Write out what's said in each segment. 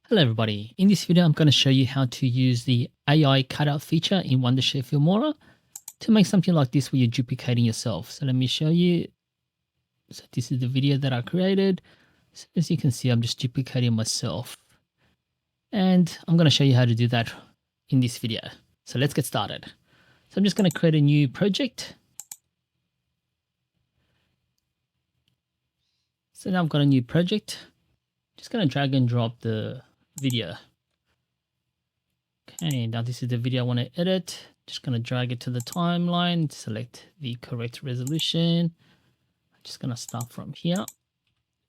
Hello everybody, in this video I'm going to show you how to use the AI cutout feature in Wondershare Filmora to make something like this where you're duplicating yourself. So let me show you. So this is the video that I created. So as you can see, I'm just duplicating myself. And I'm going to show you how to do that in this video. So let's get started. So I'm just going to create a new project. So now I've got a new project. Just going to drag and drop the video. Okay, now this is the video I want to edit. Just going to drag it to the timeline, select the correct resolution. I'm just going to start from here,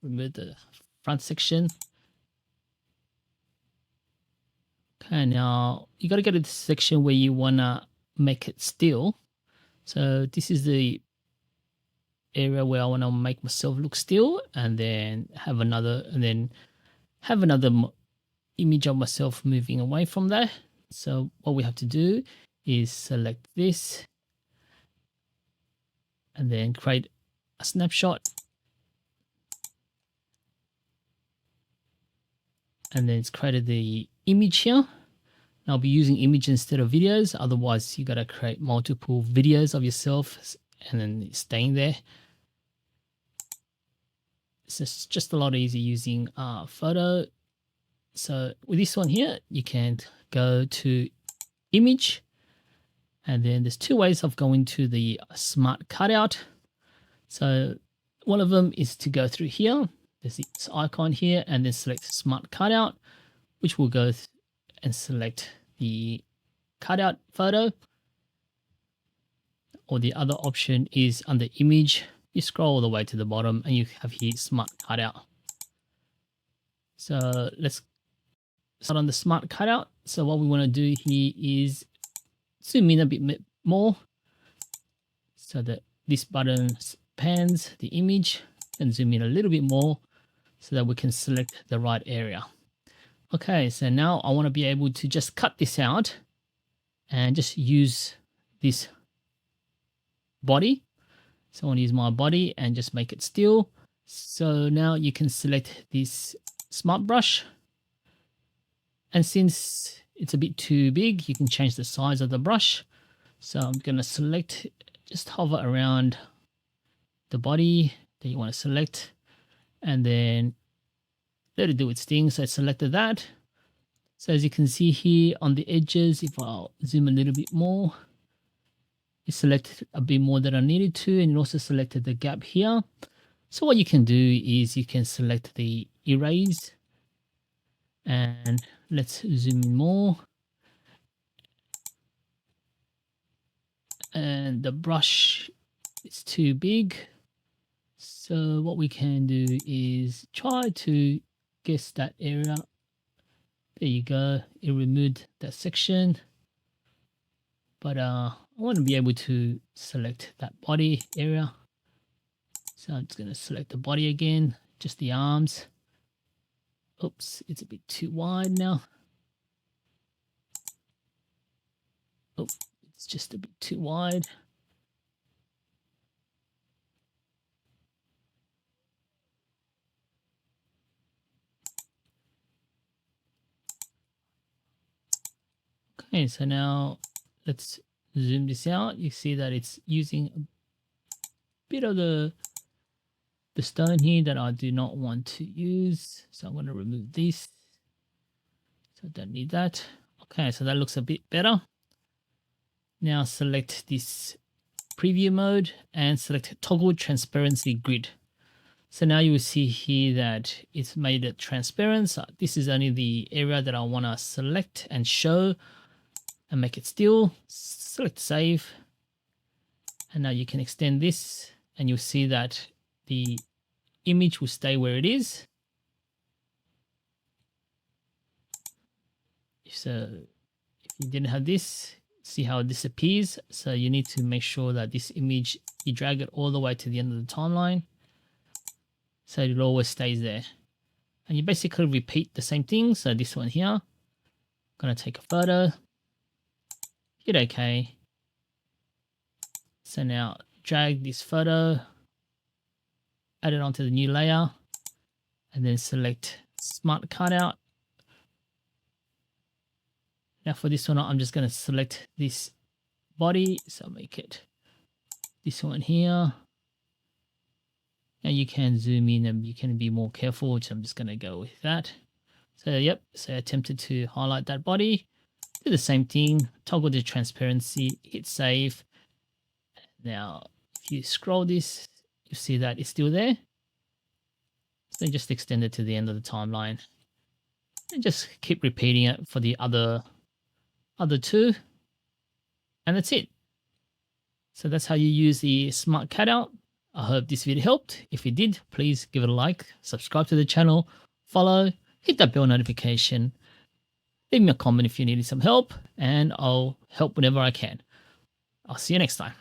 remove the front section. Okay, now you got to go to the section where you want to make it still. So this is the area where I want to make myself look still, and then have another image of myself moving away from there. So what we have to do is select this and then create a snapshot. And then it's created the image here. I'll be using image instead of videos. Otherwise, you got to create multiple videos of yourself and then staying there. It's just a lot easier using photo. So with this one here, you can go to image, and then there's two ways of going to the Smart Cutout. So one of them is to go through here. There's this icon here, and then select Smart Cutout, which will go and select the cutout photo. Or the other option is under image. You scroll all the way to the bottom and you have here Smart Cutout. So let's start on the Smart Cutout. So what we want to do here is zoom in a bit more so that this button pans the image, and zoom in a little bit more so that we can select the right area. Okay, so now I want to be able to just cut this out and just use this body. So I want to use my body and just make it still. So now you can select this smart brush. And since it's a bit too big, you can change the size of the brush. So I'm going to select, just hover around the body that you want to select, and then let it do its thing. So I selected that. So as you can see here on the edges, if I'll zoom a little bit more, it selected a bit more than I needed to, and it also selected the gap here. So what you can do is you can select the erase, and let's zoom in more. And the brush is too big. So what we can do is try to guess that area. There you go. It removed that section. But I want to be able to select that body area. So I'm just going to select the body again, just the arms. Oops, it's a bit too wide now. Oh, it's just a bit too wide. Okay, so now let's zoom this out. You see that it's using a bit of the stone here that I do not want to use. So I'm going to remove this. So I don't need that. Okay, so that looks a bit better. Now select this preview mode and select toggle transparency grid. So now you will see here that it's made it transparent. So this is only the area that I want to select and show and make it still. Select save. And now you can extend this and you'll see that the image will stay where it is. So if you didn't have this, see how it disappears. So you need to make sure that this image, you drag it all the way to the end of the timeline, so it always stays there. And you basically repeat the same thing. So this one here, I'm going to take a photo, hit OK. So now drag this photo, add it onto the new layer, and then select Smart Cutout, Now for this one, I'm just going to select this body. So make it this one here. And you can zoom in and you can be more careful. So I'm just going to go with that. So yep, so I attempted to highlight that body. Do the same thing, toggle the transparency, hit save. Now, if you scroll this, you see that it's still there. So just extend it to the end of the timeline. And just keep repeating it for the other two. And that's it. So that's how you use the Smart Cutout. I hope this video helped. If it did, please give it a like, subscribe to the channel, follow, hit that bell notification. Leave me a comment if you needed some help, and I'll help whenever I can. I'll see you next time.